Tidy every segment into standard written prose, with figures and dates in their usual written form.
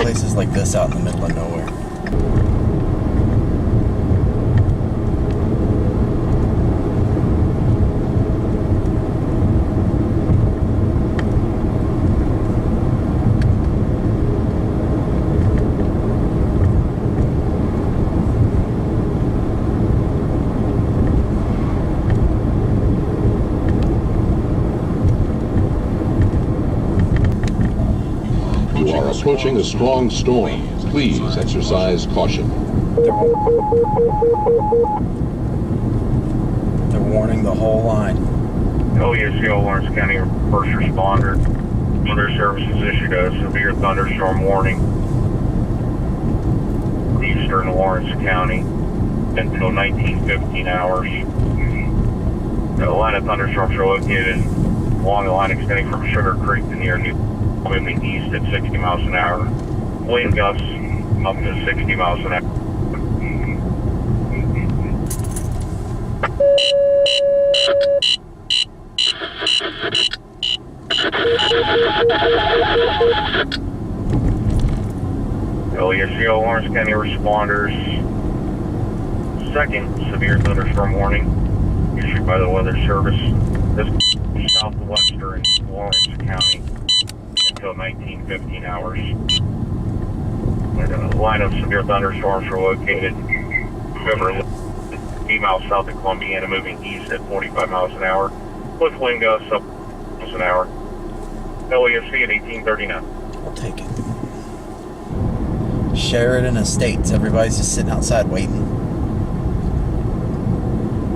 places like this out in the middle of nowhere. Approaching a strong storm. Please exercise caution. They're warning the whole line. LESCO Lawrence County first responder. Weather services issued a severe thunderstorm warning. Eastern Lawrence County until 19:15 hours. The line of thunderstorms are located along the line extending from Sugar Creek to near New, moving east at 60 miles an hour. Wind gusts up to 60 miles an hour. LESCO Lawrence County responders. Second severe thunderstorm warning issued by the Weather Service. This is southwestern Lawrence County until 19:15 hours. A line of severe thunderstorms are located over 8 miles south of Columbiana, moving east at 45 miles an hour, with wind gusts up miles an hour. LESC at 1839. I'll take it. Sheridan Estates. Everybody's just sitting outside waiting.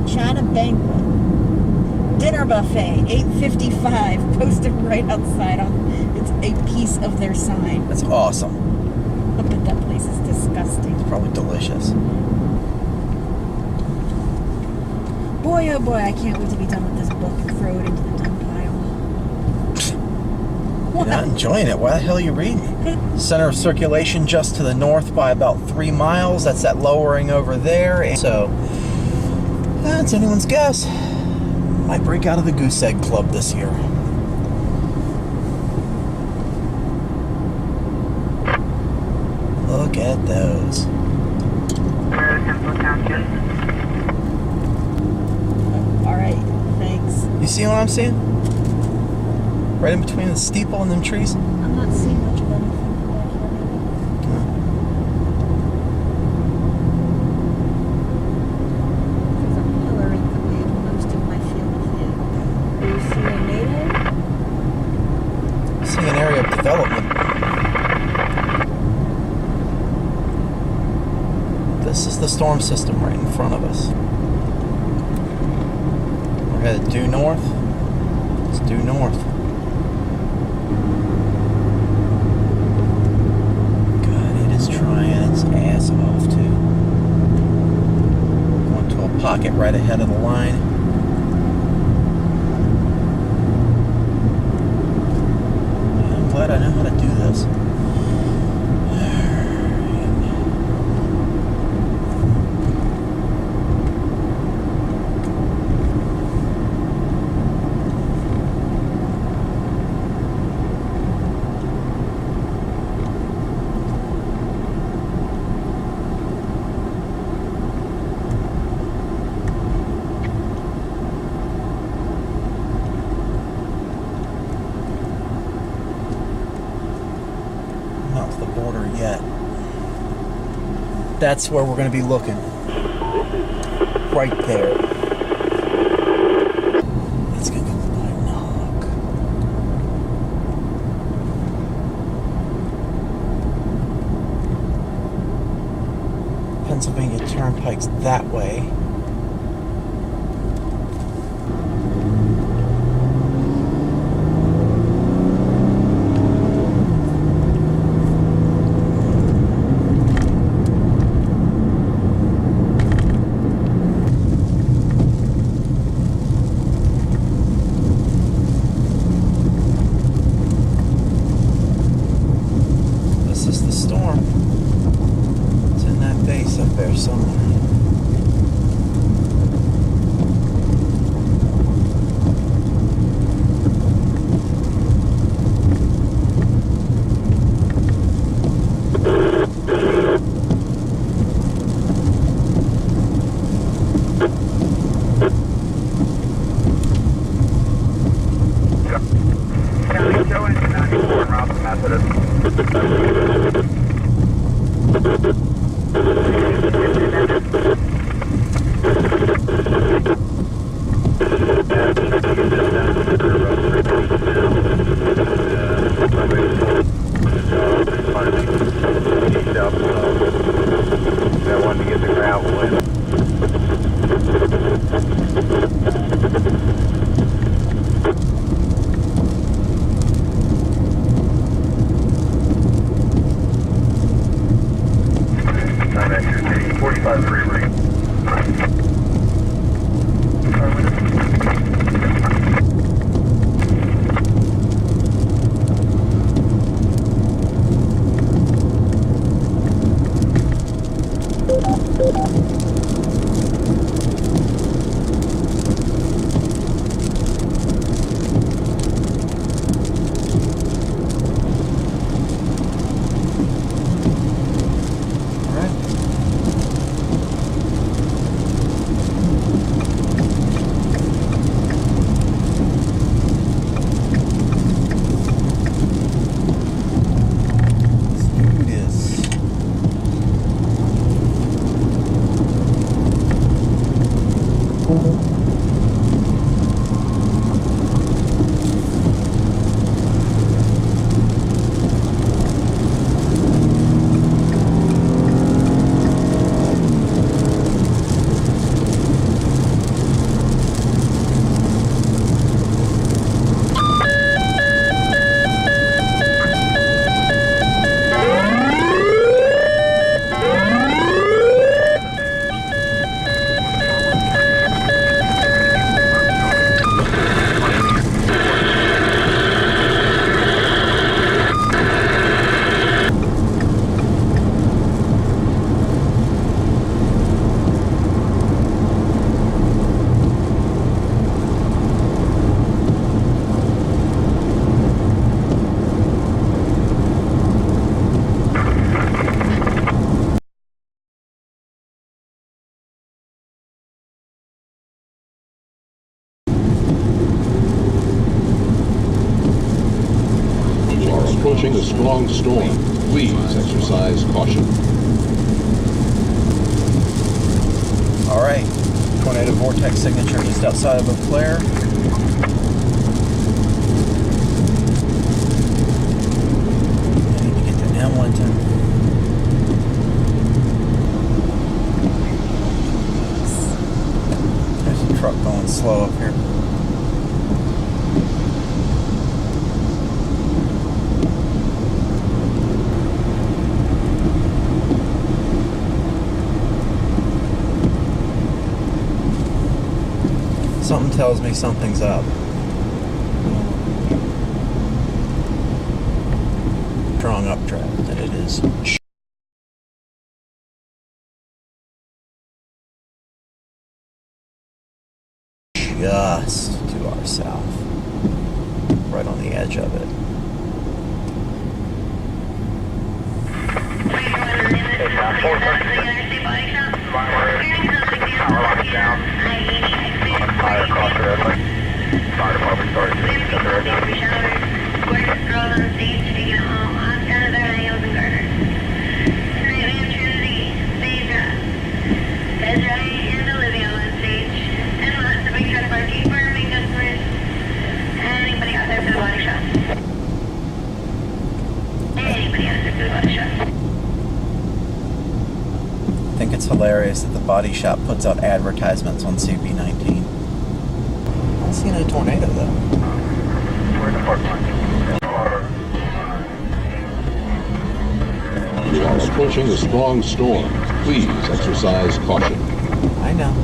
China Banquet. Dinner buffet, 8:55, posted right outside on it's a piece of their sign. That's awesome. I bet that place is disgusting. It's probably delicious. Boy, oh boy, I can't wait to be done with this book and throw it into the dump pile. You're not enjoying it. Why the hell are you reading? Center of circulation just to the north by about 3 miles. That's that lowering over there. And so, that's anyone's guess. Might break out of the Goose Egg Club this year. Look at those. All right, thanks. You see what I'm seeing? Right in between the steeple and them trees? I'm not seeing much of anything. There's a pillar in the way of most of my field of view. Do you see a native? I see an area of development. This is the storm system right in front of us. We're headed due north. It's due north. God, it is trying its ass off too. Going to a pocket right ahead of the line. I'm glad I know how to do this. Not to the border yet. That's where we're going to be looking. Right there. That's going to go by knock. Pennsylvania Turnpike's that way. This is the storm. It's in that base up there somewhere. We are approaching a strong storm. Please exercise caution. All right, tornado vortex signature just outside of Eau Claire. I need to get to Hamilton. There's a truck going slow up here. Something tells me something's up. Strong updraft, and it is just to our south, right on the edge of it. Power line down. Fire across the roadway. Fire department started to shut the road down. Girls on stage taking it home. Oscar, their nails and garters. Tonight we have Trinity, Phaedra, Desiree, and Olivia on stage. And lots of big truck parking for main customers. Anybody out there for the body shop? Anybody out there for the body shop? I think it's hilarious that the body shop puts out advertisements on CB19. I don't see any tornado though. We're in the parking lot. We are approaching a strong storm. Please exercise caution. I know.